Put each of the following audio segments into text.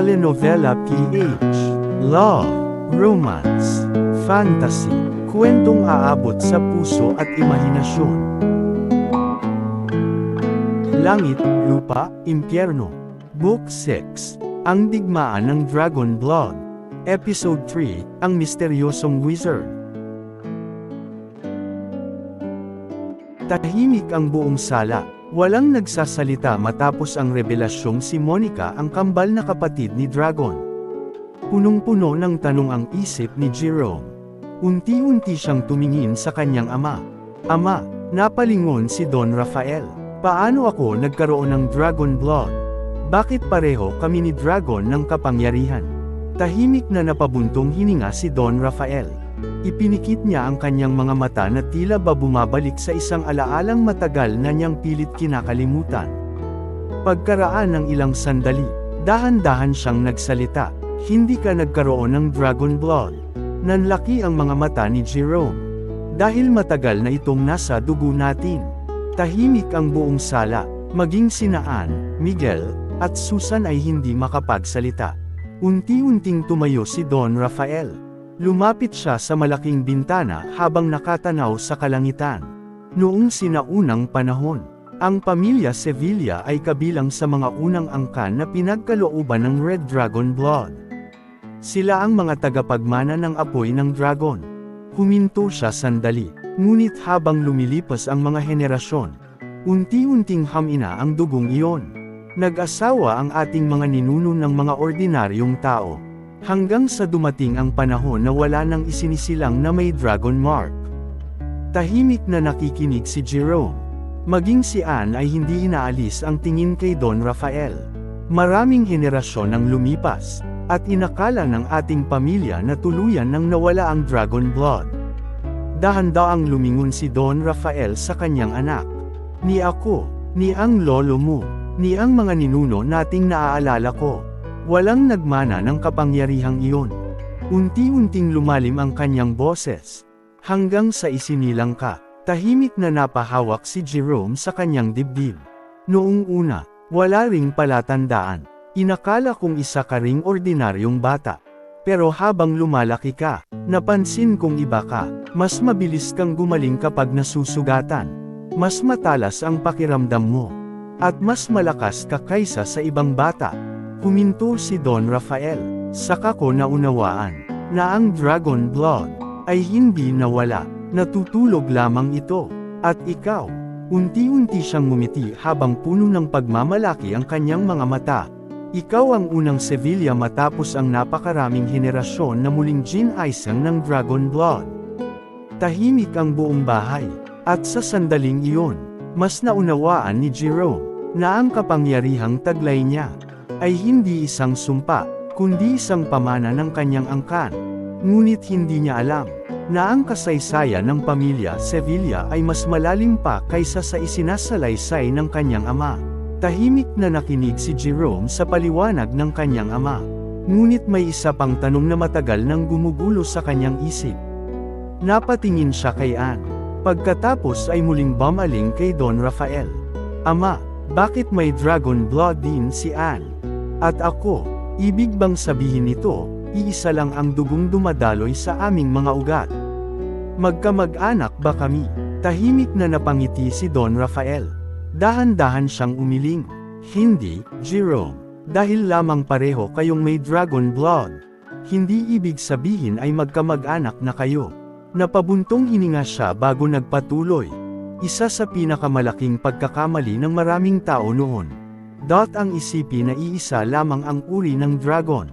Telenovela PH. Love, romance, fantasy, kwentong aabot sa puso at imahinasyon. Langit, Lupa, Impyerno. Book 6. Ang Digmaan ng Dragon Blood. Episode 3, Ang Misteryosong Wizard. Tahimik ang buong sala. Walang nagsasalita matapos ang revelasyong si Monica ang kambal na kapatid ni Dragon. Punong-puno ng tanong ang isip ni Jerome. Unti-unti siyang tumingin sa kanyang ama. Ama, napalingon si Don Rafael. Paano ako nagkaroon ng Dragon Blood? Bakit pareho kami ni Dragon ng kapangyarihan? Tahimik na napabuntong hininga si Don Rafael. Ipinikit niya ang kanyang mga mata na tila ba bumabalik sa isang alaalang matagal na niyang pilit kinakalimutan. Pagkaraan ng ilang sandali, dahan-dahan siyang nagsalita, "Hindi ka nagkaroon ng Dragon Blood." Nanlaki ang mga mata ni Jerome. Dahil matagal na itong nasa dugo natin. Tahimik ang buong sala, maging sina Ann, Miguel, at Susan ay hindi makapagsalita. Unti-unting tumayo si Don Rafael. Lumapit siya sa malaking bintana habang nakatanaw sa kalangitan. Noong sinaunang panahon, ang pamilya Sevilla ay kabilang sa mga unang angkan na pinagkalooban ng Red Dragon Blood. Sila ang mga tagapagmana ng apoy ng dragon. Huminto siya sandali, ngunit habang lumilipas ang mga henerasyon, unti-unting hamina ang dugong iyon. Nag-asawa ang ating mga ninuno ng mga ordinaryong tao. Hanggang sa dumating ang panahon na wala nang isinisilang na may dragon mark. Tahimik na nakikinig si Jerome. Maging si Ann ay hindi inaalis ang tingin kay Don Rafael. Maraming henerasyon ang lumipas, at inakala ng ating pamilya na tuluyan nang nawala ang Dragon Blood. Dahan-daang lumingon si Don Rafael sa kanyang anak. Ni ako, ni ang lolo mo, ni ang mga ninuno nating naaalala ko. Walang nagmana ng kapangyarihang iyon. Unti-unting lumalim ang kanyang boses. Hanggang sa isinilang ka, tahimik na napahawak si Jerome sa kanyang dibdib. Noong una, wala ring palatandaan. Inakala kong isa ka ring ordinaryong bata. Pero habang lumalaki ka, napansin kong iba ka. Mas mabilis kang gumaling kapag nasusugatan. Mas matalas ang pakiramdam mo. At mas malakas ka kaysa sa ibang bata. Huminto si Don Rafael. Saka ko naunawaan na ang Dragon Blood ay hindi nawala, natutulog lamang ito. At ikaw, unti-unti siyang ngumiti habang puno ng pagmamalaki ang kanyang mga mata. Ikaw ang unang Sevilla matapos ang napakaraming henerasyon na muling ginaisang ng Dragon Blood. Tahimik ang buong bahay, at sa sandaling iyon, mas naunawaan ni Jerome na ang kapangyarihang taglay niya ay hindi isang sumpa, kundi isang pamana ng kanyang angkan. Ngunit hindi niya alam na ang kasaysayan ng pamilya Sevilla ay mas malalim pa kaysa sa isinasalaysay ng kanyang ama. Tahimik na nakinig si Jerome sa paliwanag ng kanyang ama. Ngunit may isa pang tanong na matagal nang gumugulo sa kanyang isip. Napatingin siya kay Ann. Pagkatapos ay muling bumaling kay Don Rafael. Ama, bakit may Dragon Blood din si Ann? At ako, ibig bang sabihin nito, iisa lang ang dugong dumadaloy sa aming mga ugat? Magkamag-anak ba kami? Tahimik na napangiti si Don Rafael. Dahan-dahan siyang umiling. Hindi, Jerome. Dahil lamang pareho kayong may Dragon Blood. Hindi ibig sabihin ay magkamag-anak na kayo. Napabuntong hininga siya bago nagpatuloy. Isa sa pinakamalaking pagkakamali ng maraming tao noon. Ang isipin na iisa lamang ang uri ng dragon.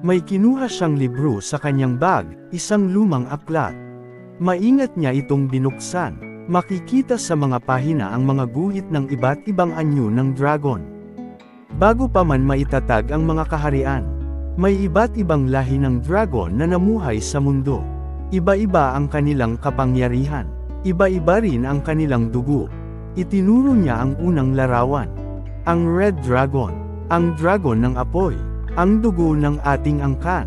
May kinuha siyang libro sa kanyang bag, isang lumang aklat. Maingat niya itong binuksan. Makikita sa mga pahina ang mga guhit ng iba't ibang anyo ng dragon. Bago pa man maitatag ang mga kaharian, may iba't ibang lahi ng dragon na namuhay sa mundo. Iba-iba ang kanilang kapangyarihan. Iba-iba rin ang kanilang dugo. Itinuro niya ang unang larawan. Ang Red Dragon, ang dragon ng apoy, ang dugo ng ating angkan.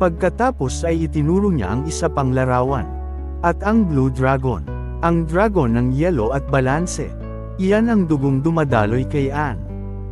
Pagkatapos ay itinuro niya ang isa pang larawan. At ang Blue Dragon, ang dragon ng yelo at balanse. Iyan ang dugong dumadaloy kay Ann.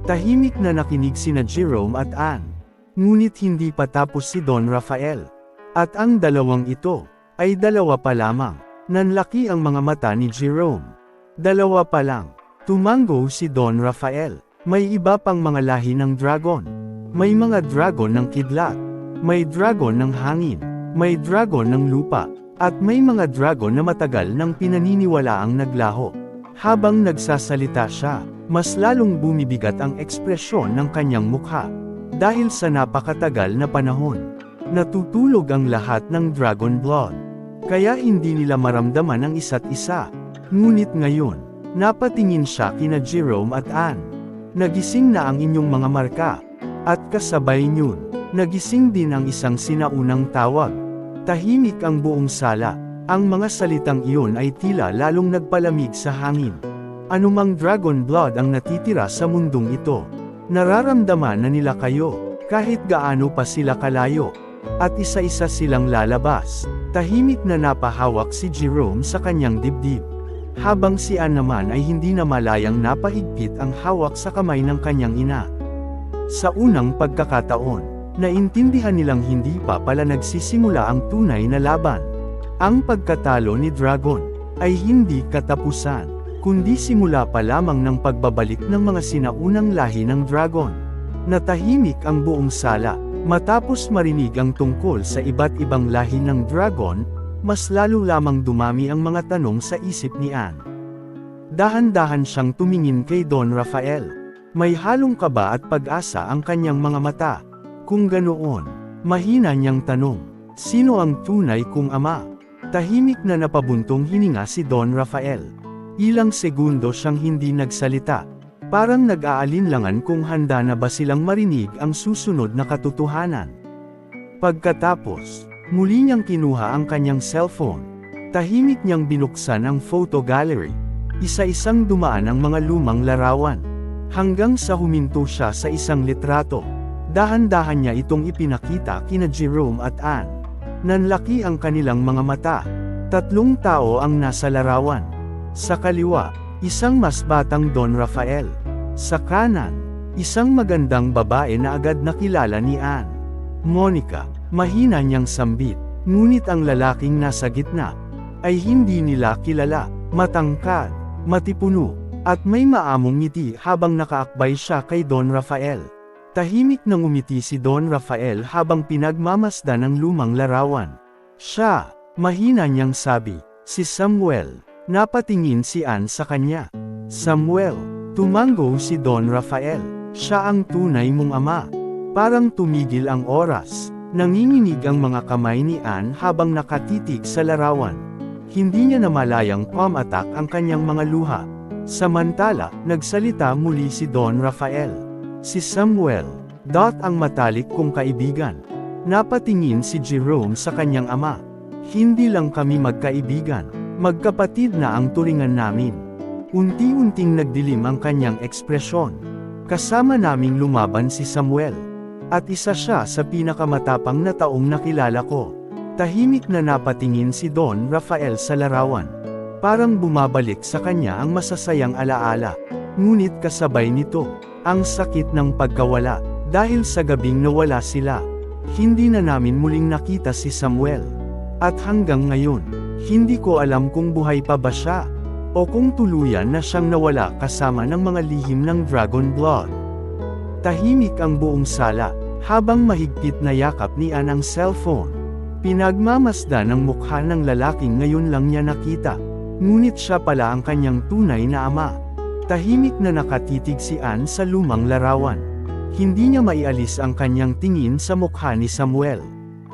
Tahimik na nakinig sina Jerome at Ann. Ngunit hindi pa tapos si Don Rafael. At ang dalawang ito, ay dalawa pa lamang. Nanlaki ang mga mata ni Jerome. Dalawa pa lang. Tumango si Don Rafael. May iba pang mga lahi ng dragon. May mga dragon ng kidlat. May dragon ng hangin. May dragon ng lupa. At may mga dragon na matagal nang pinaniniwalaang naglaho. Habang nagsasalita siya, mas lalong bumibigat ang ekspresyon ng kanyang mukha. Dahil sa napakatagal na panahon, natutulog ang lahat ng dragon blood. Kaya hindi nila maramdaman ang isa't isa. Ngunit ngayon, napatingin siya kina Jerome at Anne. Nagising na ang inyong mga marka. At kasabay niyon, nagising din ang isang sinaunang tawag. Tahimik ang buong sala. Ang mga salitang iyon ay tila lalong nagpalamig sa hangin. Anumang dragon blood ang natitira sa mundong ito. Nararamdaman na nila kayo, kahit gaano pa sila kalayo. At isa-isa silang lalabas. Tahimik na napahawak si Jerome sa kanyang dibdib. Habang si Anne naman ay hindi na malayang napahigpit ang hawak sa kamay ng kanyang ina. Sa unang pagkakataon, naintindihan nilang hindi pa pala nagsisimula ang tunay na laban. Ang pagkatalo ni Dragon ay hindi katapusan, kundi simula pa lamang ng pagbabalik ng mga sinaunang lahi ng Dragon. Natahimik ang buong sala. Matapos marinig ang tungkol sa iba't ibang lahi ng dragon, mas lalo lamang dumami ang mga tanong sa isip ni Anne. Dahan-dahan siyang tumingin kay Don Rafael. May halong kaba at pag-asa ang kanyang mga mata. Kung ganoon, mahina niyang tanong, sino ang tunay kong ama? Tahimik na napabuntong hininga si Don Rafael. Ilang segundo siyang hindi nagsalita. Parang nag-aalinlangan kung handa na ba silang marinig ang susunod na katotohanan. Pagkatapos, muli niyang kinuha ang kanyang cellphone. Tahimik niyang binuksan ang photo gallery. Isa-isang dumaan ang mga lumang larawan. Hanggang sa huminto siya sa isang litrato. Dahan-dahan niya itong ipinakita kina Jerome at Anne. Nanlaki ang kanilang mga mata. 3 tao ang nasa larawan. Sa kaliwa, isang mas batang Don Rafael. Sa kanan, isang magandang babae na agad nakilala ni Anne. Monica, mahina niyang sambit, ngunit ang lalaking nasa gitna, ay hindi nila kilala, matangkad, matipuno, at may maamong ngiti habang nakaakbay siya kay Don Rafael. Tahimik na ngumiti si Don Rafael habang pinagmamasdan ang lumang larawan. Siya, mahina niyang sabi, si Samuel. Napatingin si Anne sa kanya. Samuel, tumango si Don Rafael. Siya ang tunay mong ama. Parang tumigil ang oras. Nanginginig ang mga kamay ni Anne habang nakatitig sa larawan. Hindi niya namalayang pamatak ang kanyang mga luha. Samantala, nagsalita muli si Don Rafael. Si Samuel, ang matalik kong kaibigan. Napatingin si Jerome sa kanyang ama. Hindi lang kami magkaibigan. Magkapatid na ang turingan namin. Unti-unting nagdilim ang kanyang ekspresyon. Kasama naming lumaban si Samuel. At isa siya sa pinakamatapang na taong nakilala ko. Tahimik na napatingin si Don Rafael sa larawan. Parang bumabalik sa kanya ang masasayang alaala. Ngunit kasabay nito, ang sakit ng pagkawala. Dahil sa gabing nawala sila, hindi na namin muling nakita si Samuel. At hanggang ngayon, hindi ko alam kung buhay pa ba siya, o kung tuluyan na siyang nawala kasama ng mga lihim ng dragon blood. Tahimik ang buong sala, habang mahigpit na yakap ni Anne ang cellphone. Pinagmamasdan ang mukha ng lalaking ngayon lang niya nakita, ngunit siya pala ang kanyang tunay na ama. Tahimik na nakatitig si Anne sa lumang larawan. Hindi niya maialis ang kanyang tingin sa mukha ni Samuel.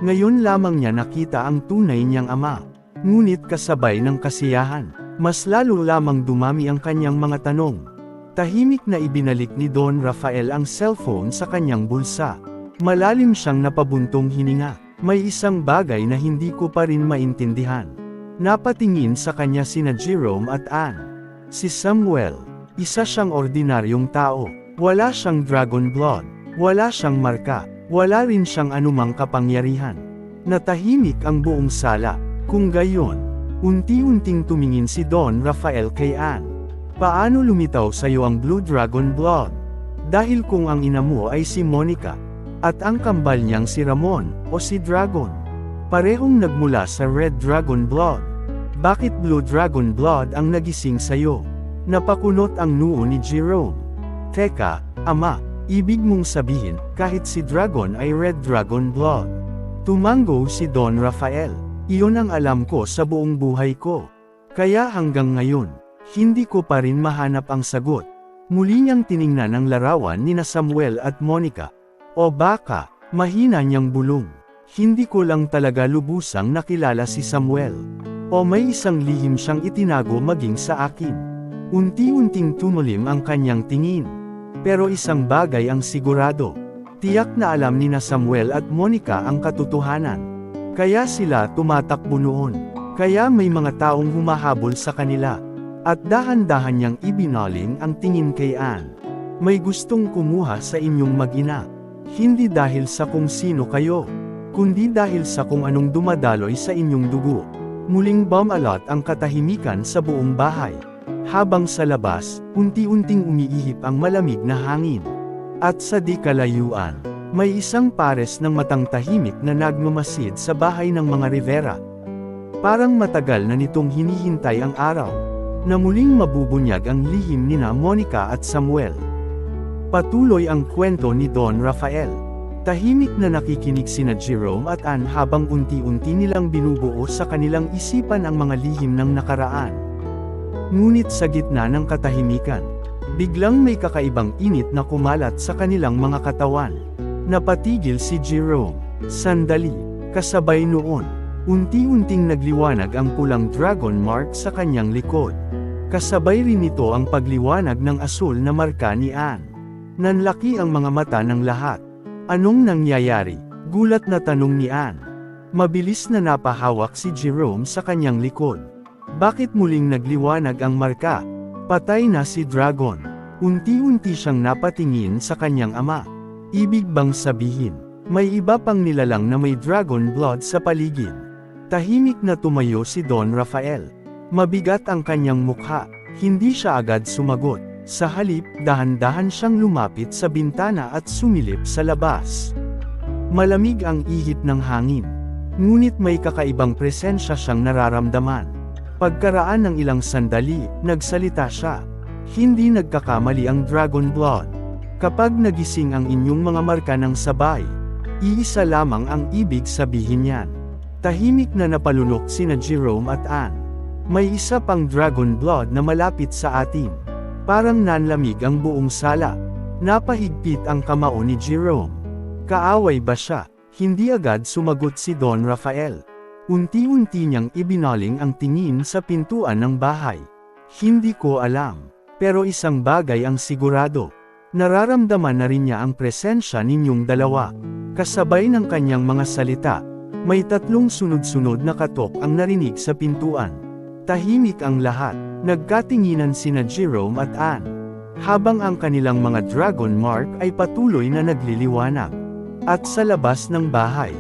Ngayon lamang niya nakita ang tunay niyang ama. Ngunit kasabay ng kasiyahan, mas lalo lamang dumami ang kanyang mga tanong. Tahimik na ibinalik ni Don Rafael ang cellphone sa kanyang bulsa. Malalim siyang napabuntong hininga. May isang bagay na hindi ko pa rin maintindihan. Napatingin sa kanya sina Jerome at Anne. Si Samuel, isa siyang ordinaryong tao. Wala siyang dragon blood. Wala siyang marka. Wala rin siyang anumang kapangyarihan. Natahimik ang buong sala. Kung gayon, unti-unting tumingin si Don Rafael kay Anne. Paano lumitaw sa'yo ang Blue Dragon blood? Dahil kung ang ina mo ay si Monica, At ang kambal niyang si Ramon, o si Dragon. Parehong nagmula sa Red Dragon Blood. Bakit Blue Dragon Blood ang nagising sa'yo? Napakunot ang noo ni Jerome. Teka, ama, ibig mong sabihin, kahit si Dragon ay Red Dragon Blood. Tumango si Don Rafael. Iyon ang alam ko sa buong buhay ko. Kaya hanggang ngayon, hindi ko pa rin mahanap ang sagot. Muli niyang tiningnan ang larawan nina Samuel at Monica. O baka, mahina niyang bulong. Hindi ko lang talaga lubusang nakilala si Samuel. O may isang lihim siyang itinago maging sa akin. Unti-unting tumulim ang kanyang tingin. Pero isang bagay ang sigurado. Tiyak na alam nina Samuel at Monica ang katotohanan. Kaya sila tumatakbo noon. Kaya may mga taong humahabol sa kanila. At dahan-dahan niyang ibinaling ang tingin kay Anne. May gustong kumuha sa inyong mag-ina. Hindi dahil sa kung sino kayo, kundi dahil sa kung anong dumadaloy sa inyong dugo. Muling bumalot ang katahimikan sa buong bahay. Habang sa labas, unti-unting umiihip ang malamig na hangin. At sa di kalayuan, may isang pares ng matang tahimik na nagmamasid sa bahay ng mga Rivera. Parang matagal na nitong hinihintay ang araw, na muling mabubunyag ang lihim nina Monica at Samuel. Patuloy ang kwento ni Don Rafael. Tahimik na nakikinig sina Jerome at Anne habang unti-unti nilang binubuo sa kanilang isipan ang mga lihim ng nakaraan. Ngunit sa gitna ng katahimikan, biglang may kakaibang init na kumalat sa kanilang mga katawan. Napatigil si Jerome. Sandali, kasabay noon, unti-unting nagliwanag ang pulang dragon mark sa kanyang likod. Kasabay rin nito ang pagliwanag ng asul na marka ni Anne. Nanlaki ang mga mata ng lahat. Anong nangyayari? Gulat na tanong ni Anne. Mabilis na napahawak si Jerome sa kanyang likod. Bakit muling nagliwanag ang marka? Patay na si Dragon. Unti-unti siyang napatingin sa kanyang ama. Ibig bang sabihin, may iba pang nilalang na may dragon blood sa paligid? Tahimik na tumayo si Don Rafael. Mabigat ang kanyang mukha. Hindi siya agad sumagot. Sa halip, dahan-dahan siyang lumapit sa bintana at sumilip sa labas. Malamig ang ihip ng hangin. Ngunit may kakaibang presensya siyang nararamdaman. Pagkaraan ng ilang sandali, nagsalita siya. Hindi nagkakamali ang dragon blood. Kapag nagising ang inyong mga marka ng sabay, iisa lamang ang ibig sabihin niyan. Tahimik na napalunok sina Jerome at Anne. May isa pang dragon blood na malapit sa atin. Parang nanlamig ang buong sala. Napahigpit ang kamao ni Jerome. Kaaway ba siya? Hindi agad sumagot si Don Rafael. Unti-unti niyang ibinaling ang tingin sa pintuan ng bahay. Hindi ko alam. Pero isang bagay ang sigurado. Nararamdaman na rin niya ang presensya ninyong dalawa. Kasabay ng kanyang mga salita, may tatlong sunod-sunod na katok ang narinig sa pintuan. Tahimik ang lahat. Nagkatinginan sina Jerome at Anne. Habang ang kanilang mga dragon mark ay patuloy na nagliliwanag. At sa labas ng bahay,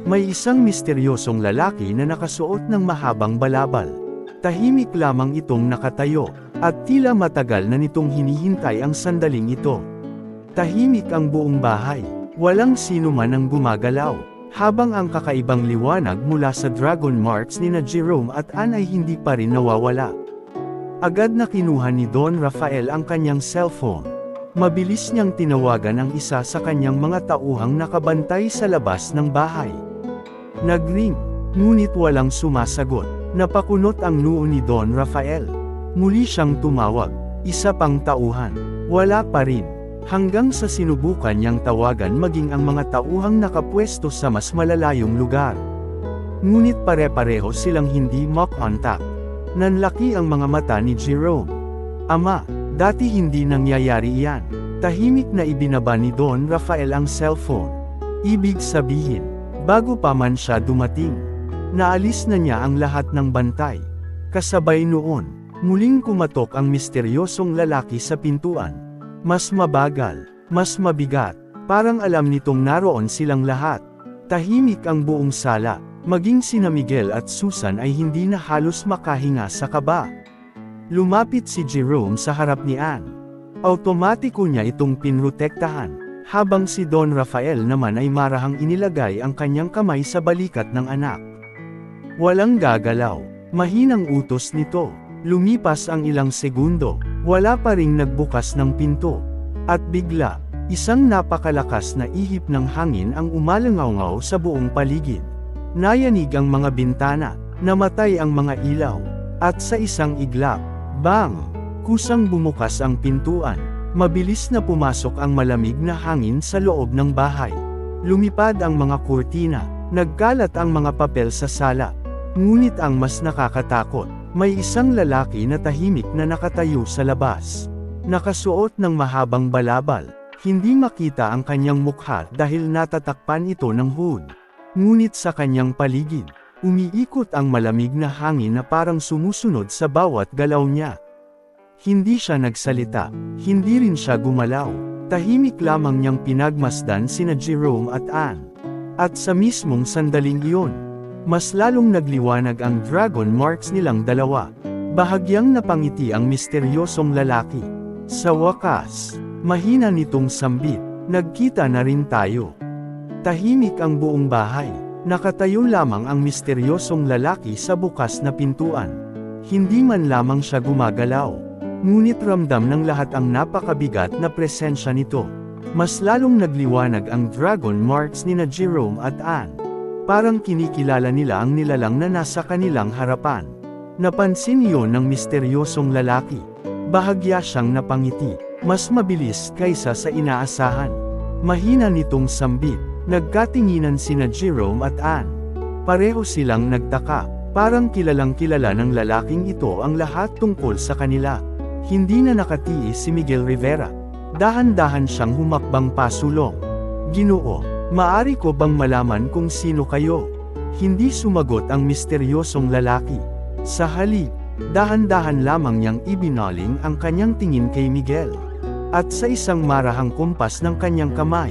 may isang misteryosong lalaki na nakasuot ng mahabang balabal. Tahimik lamang itong nakatayo, at tila matagal na nitong hinihintay ang sandaling ito. Tahimik ang buong bahay, walang sino man ang gumagalaw, habang ang kakaibang liwanag mula sa dragon marks nina Jerome at Anne ay hindi pa rin nawawala. Agad na kinuha ni Don Rafael ang kanyang cellphone. Mabilis niyang tinawagan ang isa sa kanyang mga tauhang nakabantay sa labas ng bahay. Nag-ring, ngunit walang sumasagot. Napakunot ang noo ni Don Rafael. Muli siyang tumawag. Isa pang tauhan. Wala pa rin. Hanggang sa sinubukan niyang tawagan maging ang mga tauhang nakapwesto sa mas malalayong lugar. Ngunit pare-pareho silang hindi makontak. Nanlaki ang mga mata ni Jerome. Ama, dati hindi nangyayari iyan. Tahimik na ibinaba ni Don Rafael ang cellphone. Ibig sabihin, bago pa man siya dumating, naalis na niya ang lahat ng bantay. Kasabay noon, muling kumatok ang misteryosong lalaki sa pintuan. Mas mabagal, mas mabigat, parang alam nitong naroon silang lahat. Tahimik ang buong sala. Maging sina Miguel at Susan ay hindi na halos makahinga sa kaba. Lumapit si Jerome sa harap ni Anne. Automatiko niya itong pinrotektahan. habang si Don Rafael naman ay marahang inilagay ang kanyang kamay sa balikat ng anak. Walang gagalaw, mahinang utos nito. Lumipas ang ilang segundo, wala pa ring nagbukas ng pinto. At bigla, isang napakalakas na ihip ng hangin ang umalangaw sa buong paligid. Nayanig ang mga bintana, namatay ang mga ilaw, at sa isang iglap, bang! Kusang bumukas ang pintuan. Mabilis na pumasok ang malamig na hangin sa loob ng bahay. Lumipad ang mga kurtina, nagkalat ang mga papel sa sala. Ngunit ang mas nakakatakot, may isang lalaki na tahimik na nakatayo sa labas. Nakasuot ng mahabang balabal, hindi makita ang kanyang mukha dahil natatakpan ito ng hood. Ngunit sa kanyang paligid, umiikot ang malamig na hangin na parang sumusunod sa bawat galaw niya. Hindi siya nagsalita, hindi rin siya gumalaw. Tahimik lamang niyang pinagmasdan sina Jerome at Anne. At sa mismong sandaling iyon, mas lalong nagliwanag ang dragon marks nilang dalawa. Bahagyang napangiti ang misteryosong lalaki. Sa wakas, mahina nitong sambit, nagkita na rin tayo. Tahimik ang buong bahay, nakatayo lamang ang misteryosong lalaki sa bukas na pintuan. Hindi man lamang siya gumagalaw, ngunit ramdam ng lahat ang napakabigat na presensya nito. Mas lalong nagliwanag ang dragon marks nina Jerome at Anne. Parang kinikilala nila ang nilalang na nasa kanilang harapan. Napansin iyon ng misteryosong lalaki. Bahagya siyang napangiti, mas mabilis kaysa sa inaasahan. Mahina nitong sambit, nagkatinginan sina Jerome at Anne. Pareho silang nagtaka, parang kilalang kilala ng lalaking ito ang lahat tungkol sa kanila. Hindi na nakatiis si Miguel Rivera. Dahan-dahan siyang humakbang pasulong. Ginoo, maari ko bang malaman kung sino kayo? Hindi sumagot ang misteryosong lalaki. Sa halip, dahan-dahan lamang niyang ibinaling ang kanyang tingin kay Miguel. At sa isang marahang kumpas ng kanyang kamay,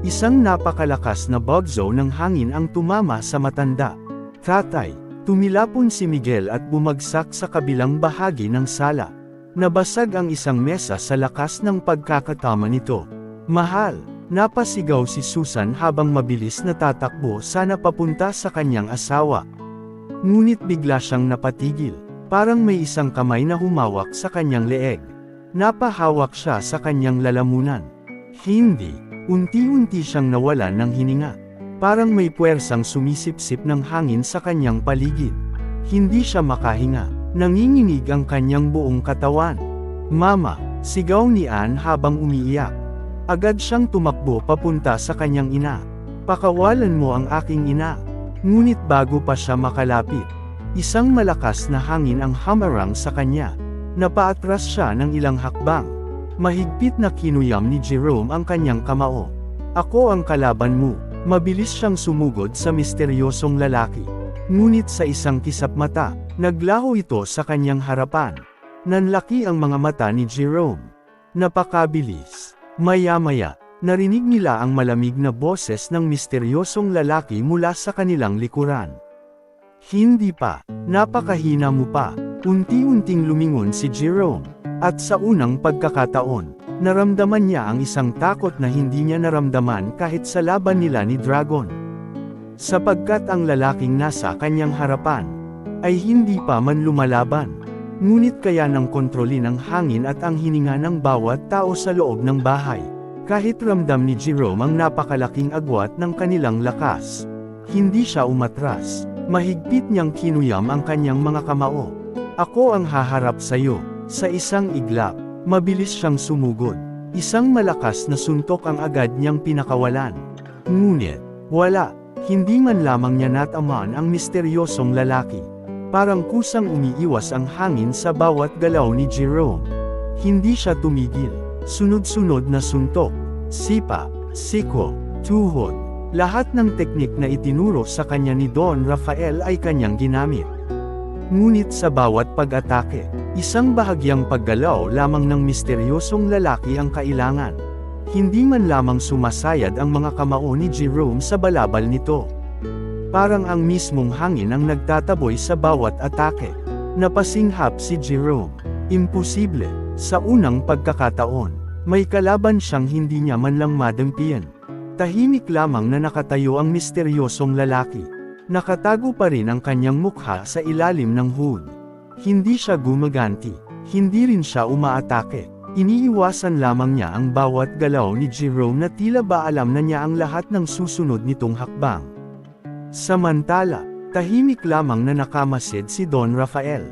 isang napakalakas na bagzo ng hangin ang tumama sa matanda. Tatay, tumilapon si Miguel at bumagsak sa kabilang bahagi ng sala. Nabasag ang isang mesa sa lakas ng pagkakatama nito. Mahal! Napasigaw si Susan habang mabilis na tatakbo sana papunta sa kanyang asawa. Ngunit bigla siyang napatigil, parang may isang kamay na humawak sa kanyang leeg. Napahawak siya sa kanyang lalamunan. Hindi, unti-unti siyang nawalan ng hininga. Parang may puwersang sumisipsip ng hangin sa kanyang paligid. Hindi siya makahinga, nanginginig ang kanyang buong katawan. Mama, sigaw ni Anne habang umiiyak. Agad siyang tumakbo papunta sa kanyang ina. Pakawalan mo ang aking ina. Ngunit bago pa siya makalapit, isang malakas na hangin ang hamarang sa kanya. Napaatras siya ng ilang hakbang. Mahigpit na kinuyam ni Jerome ang kanyang kamao. Ako ang kalaban mo. Mabilis siyang sumugod sa misteryosong lalaki. Ngunit sa isang kisap mata, naglaho ito sa kanyang harapan. Nanlaki ang mga mata ni Jerome. Napakabilis. Maya-maya, narinig nila ang malamig na boses ng misteryosong lalaki mula sa kanilang likuran. Hindi pa, napakahina mo pa. Unti-unting lumingon si Jerome. At sa unang pagkakataon, naramdaman niya ang isang takot na hindi niya naramdaman kahit sa laban nila ni Dragon. Sapagkat ang lalaking nasa kanyang harapan, ay hindi pa man lumalaban. Ngunit kaya nang kontrolin ang hangin at ang hininga ng bawat tao sa loob ng bahay. Kahit ramdam ni Jerome ang napakalaking agwat ng kanilang lakas, hindi siya umatras. Mahigpit niyang kinuyam ang kanyang mga kamao. Ako ang haharap sa iyo. Sa isang iglap, mabilis siyang sumugod. Isang malakas na suntok ang agad niyang pinakawalan. Ngunit, wala, hindi man lamang niya natamaan ang misteryosong lalaki. Parang kusang umiiwas ang hangin sa bawat galaw ni Jerome. Hindi siya tumigil. Sunod-sunod na suntok, sipa, siko, tuhod. Lahat ng teknik na itinuro sa kanya ni Don Rafael ay kanyang ginamit. Ngunit sa bawat pag-atake, isang bahagyang paggalaw lamang ng misteryosong lalaki ang kailangan. Hindi man lamang sumasayad ang mga kamao ni Jerome sa balabal nito. Parang ang mismong hangin ang nagtataboy sa bawat atake. Napasinghap si Jerome. Imposible. Sa unang pagkakataon, May kalaban siyang hindi niya man lang madampian. Tahimik lamang na nakatayo ang misteryosong lalaki. Nakatago pa rin ang kanyang mukha sa ilalim ng hood. Hindi siya gumaganti. Hindi rin siya umaatake. Iniiwasan lamang niya ang bawat galaw ni Jerome na tila ba alam na niya ang lahat ng susunod nitong hakbang. Samantala, tahimik lamang na nakamasid si Don Rafael.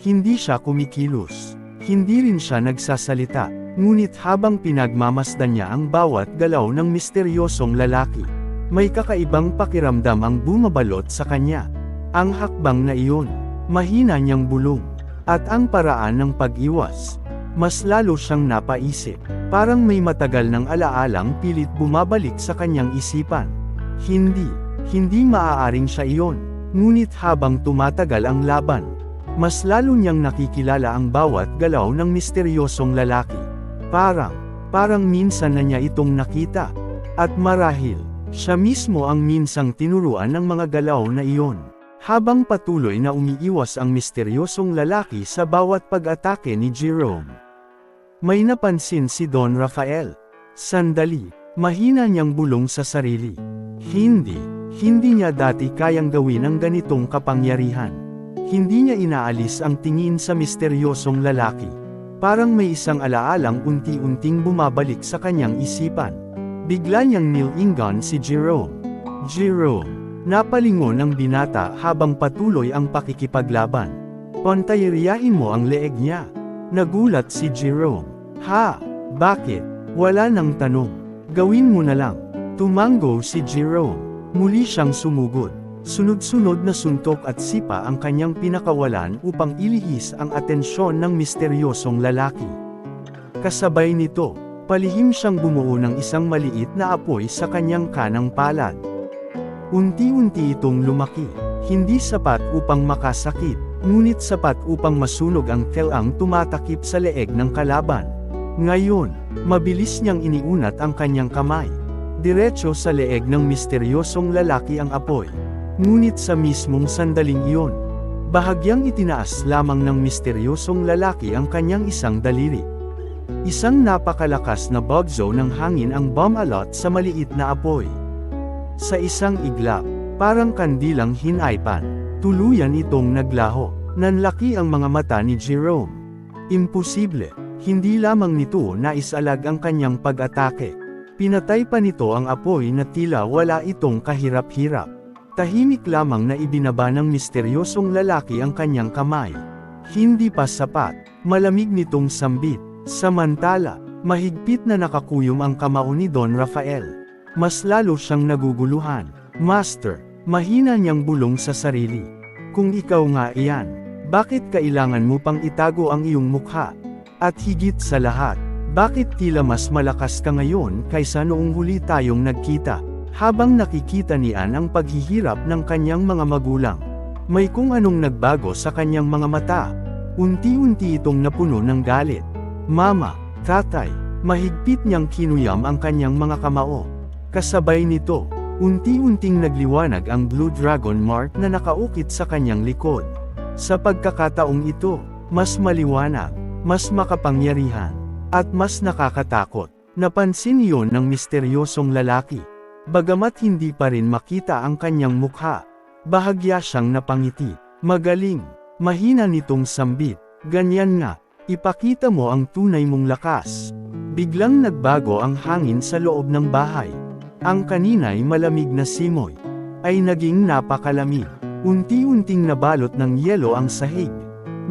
Hindi siya kumikilos. Hindi rin siya nagsasalita, ngunit habang pinagmamasdan niya ang bawat galaw ng misteryosong lalaki, may kakaibang pakiramdam ang bumabalot sa kanya. Ang hakbang na iyon, mahina niyang bulong, at ang paraan ng pag-iwas, mas lalo siyang napaisip. Parang may matagal ng alaalang pilit bumabalik sa kanyang isipan. Hindi maaaring siya iyon, ngunit habang tumatagal ang laban, mas lalo niyang nakikilala ang bawat galaw ng misteryosong lalaki. Parang minsan na niya itong nakita. At marahil, siya mismo ang minsang tinuruan ng mga galaw na iyon. Habang patuloy na umiiwas ang misteryosong lalaki sa bawat pag-atake ni Jerome, may napansin si Don Rafael. Sandali, mahina niyang bulong sa sarili. Hindi niya dati kayang gawin ang ganitong kapangyarihan. Hindi niya inaalis ang tingin sa misteryosong lalaki. Parang may isang alaalang unti-unting bumabalik sa kanyang isipan. Bigla niyang nilingon si Jerome. Jerome, napalingon ng binata habang patuloy ang pakikipaglaban. Pantayariyahin mo ang leeg niya. Nagulat si Jerome. Ha? Bakit? Wala nang tanong. Gawin mo na lang. Tumango si Jerome. Muli siyang sumugod. Sunod-sunod na suntok at sipa ang kanyang pinakawalan upang ilihis ang atensyon ng misteryosong lalaki. Kasabay nito, palihim siyang bumuo ng isang maliit na apoy sa kanyang kanang palad. Unti-unti itong lumaki, hindi sapat upang makasakit, ngunit sapat upang masunog ang telang tumatakip sa leeg ng kalaban. Ngayon, mabilis niyang iniunat ang kanyang kamay. Diretso sa leeg ng misteryosong lalaki ang apoy. Ngunit sa mismong sandaling iyon, bahagyang itinaas lamang ng misteryosong lalaki ang kanyang isang daliri. Isang napakalakas na bugso ng hangin ang bumalot sa maliit na apoy. Sa isang iglap, parang kandilang hinaypan, tuluyan itong naglaho. Nanlaki ang mga mata ni Jerome. Imposible, hindi lamang nito naisalag ang kanyang pag-atake. Pinatay pa nito ang apoy na tila wala itong kahirap-hirap. Tahimik lamang na ibinaba ng misteryosong lalaki ang kanyang kamay. Hindi pa sapat, malamig nitong sambit. Samantala, mahigpit na nakakuyom ang kamao ni Don Rafael. Mas lalo siyang naguguluhan. Master, mahina niyang bulong sa sarili. Kung ikaw nga iyan, bakit kailangan mo pang itago ang iyong mukha? At higit sa lahat, bakit tila mas malakas ka ngayon kaysa noong huli tayong nagkita? Habang nakikita ni Ann ang paghihirap ng kanyang mga magulang, may kung anong nagbago sa kanyang mga mata. Unti-unti itong napuno ng galit. Mama, tatay, mahigpit niyang kinuyam ang kanyang mga kamao. Kasabay nito, unti-unting nagliwanag ang Blue Dragon mark na nakaukit sa kanyang likod. Sa pagkakataong ito, mas maliwanag, mas makapangyarihan, at mas nakakatakot. Napansin iyon ng misteryosong lalaki. Bagamat hindi pa rin makita ang kanyang mukha, bahagya siyang napangiti. Magaling, mahina nitong sambit. Ganyan nga, ipakita mo ang tunay mong lakas. Biglang nagbago ang hangin sa loob ng bahay. Ang kanina'y malamig na simoy, ay naging napakalamig. Unti-unting nabalot ng yelo ang sahig.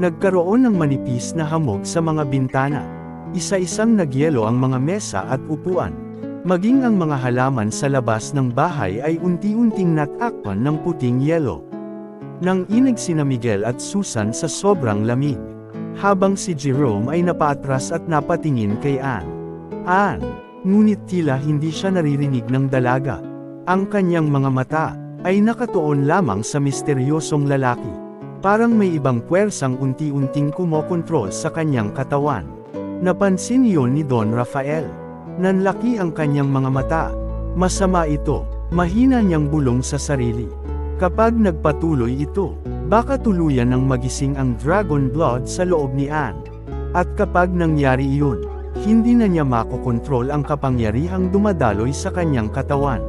Nagkaroon ng manipis na hamog sa mga bintana. Isa-isang nagyelo ang mga mesa at upuan. Maging ang mga halaman sa labas ng bahay ay unti-unting natakpan ng puting yelo. Nang inig sina Miguel at Susan sa sobrang lamig, habang si Jerome ay napaatras at napatingin kay Ann. Ngunit tila hindi siya naririnig ng dalaga. Ang kanyang mga mata ay nakatuon lamang sa misteryosong lalaki. Parang may ibang puwersang unti-unting kumokontrol sa kanyang katawan. Napansin iyon ni Don Rafael. Nanlaki ang kanyang mga mata. Masama ito, mahina niyang bulong sa sarili. Kapag nagpatuloy ito, baka tuluyan ng magising ang dragon blood sa loob ni Ann. At kapag nangyari iyon, Hindi na niya makokontrol ang kapangyarihang dumadaloy sa kanyang katawan.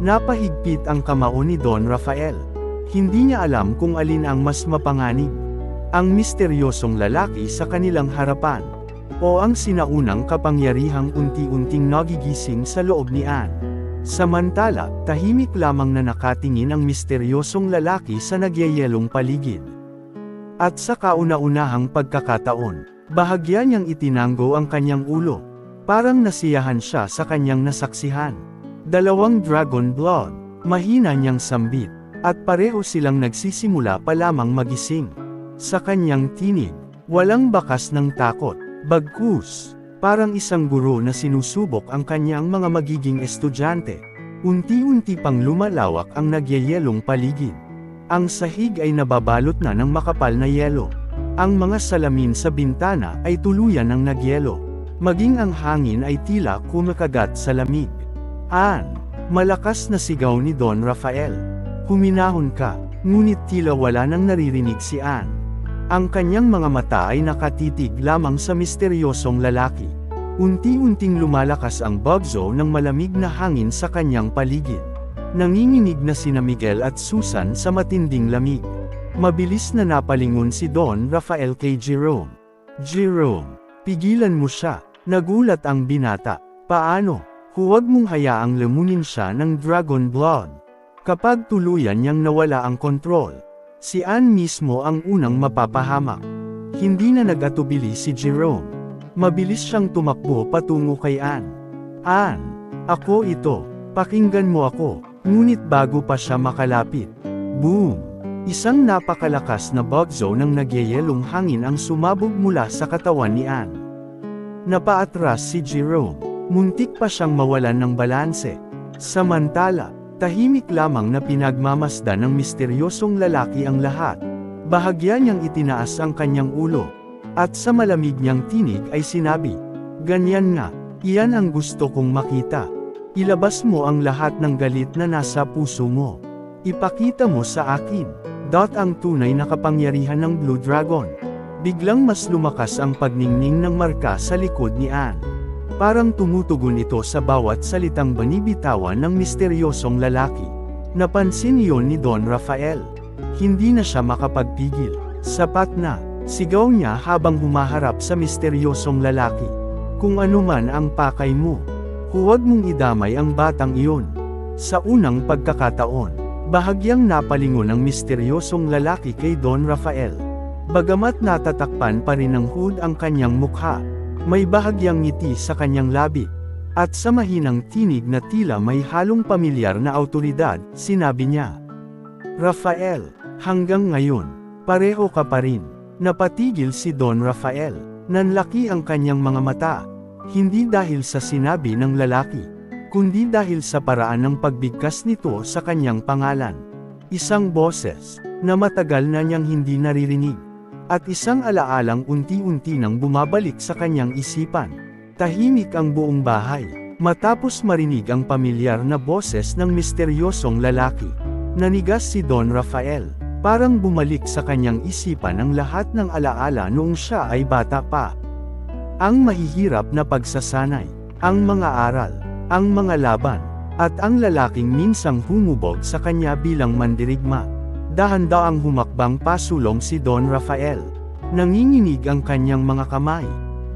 Napahigpit ang kamao ni Don Rafael. Hindi niya alam kung alin ang mas mapanganib. Ang misteryosong lalaki sa kanilang harapan, o ang sinaunang kapangyarihang unti-unting nagigising sa loob ni Anne. Samantala, tahimik lamang na nakatingin ang misteryosong lalaki sa nagyayelong paligid. At sa kauna-unahang pagkakataon, bahagya niyang itinanggo ang kanyang ulo. Parang nasiyahan siya sa kanyang nasaksihan. 2 dragon blood, mahina niyang sambit, at pareho silang nagsisimula pa lamang magising. Sa kanyang tinig, walang bakas ng takot, bagkus, parang isang guro na sinusubok ang kanyang mga magiging estudyante. Unti-unti pang lumalawak ang nagyayelong paligid. Ang sahig ay nababalot na ng makapal na yelo. Ang mga salamin sa bintana ay tuluyan ng nagyelo. Maging ang hangin ay tila kumakagat sa lamig. Anne, malakas na sigaw ni Don Rafael. Huminahon ka, ngunit tila wala nang naririnig si Anne. Ang kanyang mga mata ay nakatitig lamang sa misteryosong lalaki. Unti-unting lumalakas ang bugso ng malamig na hangin sa kanyang paligid. Nanginginig na sina Miguel at Susan sa matinding lamig. Mabilis na napalingon si Don Rafael kay Jerome. Jerome, pigilan mo siya, nagulat ang binata. Paano? Huwag mong hayaang lamunin siya ng dragon blood. Kapag tuluyan niyang nawala ang kontrol, si Anne mismo ang unang mapapahamak. Hindi na nag-atubili si Jerome. Mabilis siyang tumakbo patungo kay Anne. Anne, ako ito, pakinggan mo ako. Ngunit bago pa siya makalapit, boom! Isang napakalakas na bugso ng nagyayelong hangin ang sumabog mula sa katawan ni Anne. Napaatras si Jerome, muntik pa siyang mawalan ng balanse. Samantala, tahimik lamang na pinagmamasdan ng misteryosong lalaki ang lahat. Bahagya niyang itinaas ang kanyang ulo. At sa malamig niyang tinig ay sinabi, ganyan nga, iyan ang gusto kong makita. Ilabas mo ang lahat ng galit na nasa puso mo. Ipakita mo sa akin. Ang tunay na kapangyarihan ng Blue Dragon. Biglang mas lumakas ang pagningning ng marka sa likod ni Anne. Parang tumutugon ito sa bawat salitang binibitawan ng misteryosong lalaki. Napansin iyon ni Don Rafael. Hindi na siya makapagpigil. Sapat na. Sigaw niya habang humaharap sa misteryosong lalaki. Kung ano man ang pakay mo, huwag mong idamay ang batang iyon. Sa unang pagkakataon, bahagyang napalingon ang misteryosong lalaki kay Don Rafael. Bagamat natatakpan pa rin ng hood ang kanyang mukha, may bahagyang ngiti sa kanyang labi. At sa mahinang tinig na tila may halong pamilyar na awtoridad, sinabi niya, Rafael, hanggang ngayon, pareho ka pa rin. Napatigil si Don Rafael. Nanlaki ang kanyang mga mata. Hindi dahil sa sinabi ng lalaki, kundi dahil sa paraan ng pagbigkas nito sa kanyang pangalan. Isang boses, na matagal na niyang hindi naririnig. At isang alaalang unti-unti nang bumabalik sa kanyang isipan. Tahimik ang buong bahay, matapos marinig ang pamilyar na boses ng misteryosong lalaki. Nanigas si Don Rafael. Parang bumalik sa kanyang isipan ang lahat ng alaala noong siya ay bata pa. Ang mahihirap na pagsasanay, ang mga aral, ang mga laban, at ang lalaking minsang humubog sa kanya bilang mandirigma. Dahan-daang humakbang pasulong si Don Rafael. Nanginginig ang kanyang mga kamay.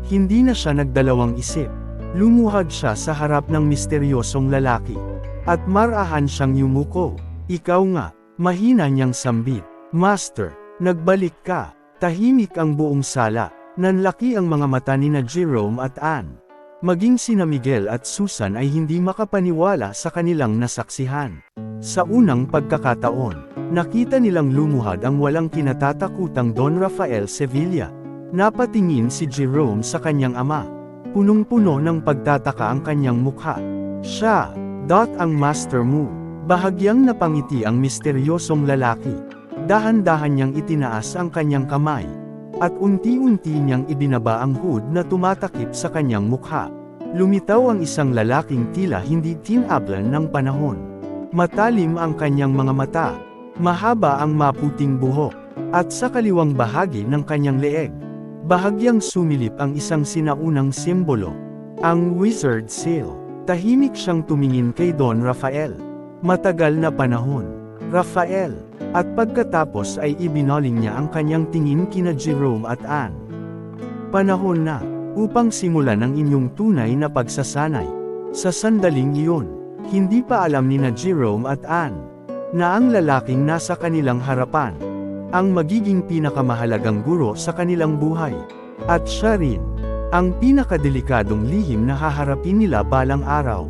Hindi na siya nagdalawang isip. Lumuhad siya sa harap ng misteryosong lalaki. At marahan siyang yumuko. Ikaw nga. Mahina niyang sambit. Master, nagbalik ka. Tahimik ang buong sala. Nanlaki ang mga mata ni Jerome at Anne. Maging sina Miguel at Susan ay hindi makapaniwala sa kanilang nasaksihan. Sa unang pagkakataon, nakita nilang lumuhad ang walang kinatatakutang Don Rafael Sevilla. Napatingin si Jerome sa kanyang ama. Punong-puno ng pagtataka ang kanyang mukha. Siya, ang master mo. Bahagyang napangiti ang misteryosong lalaki. Dahan-dahan niyang itinaas ang kanyang kamay. At unti-unti niyang ibinaba ang hood na tumatakip sa kanyang mukha. Lumitaw ang isang lalaking tila hindi tinablan ng panahon. Matalim ang kanyang mga mata. Mahaba ang maputing buhok. At sa kaliwang bahagi ng kanyang leeg, Bahagyang sumilip ang isang sinaunang simbolo, ang wizard seal. Tahimik siyang tumingin kay Don Rafael. Matagal na panahon, Rafael. At pagkatapos ay ibinoling niya ang kanyang tingin kina Jerome at Anne. Panahon na, upang simulan ang inyong tunay na pagsasanay. Sa sandaling iyon, hindi pa alam ni na Jerome at Anne, na ang lalaking nasa kanilang harapan, ang magiging pinakamahalagang guro sa kanilang buhay. At siya rin, ang pinakadelikadong lihim na haharapin nila balang araw.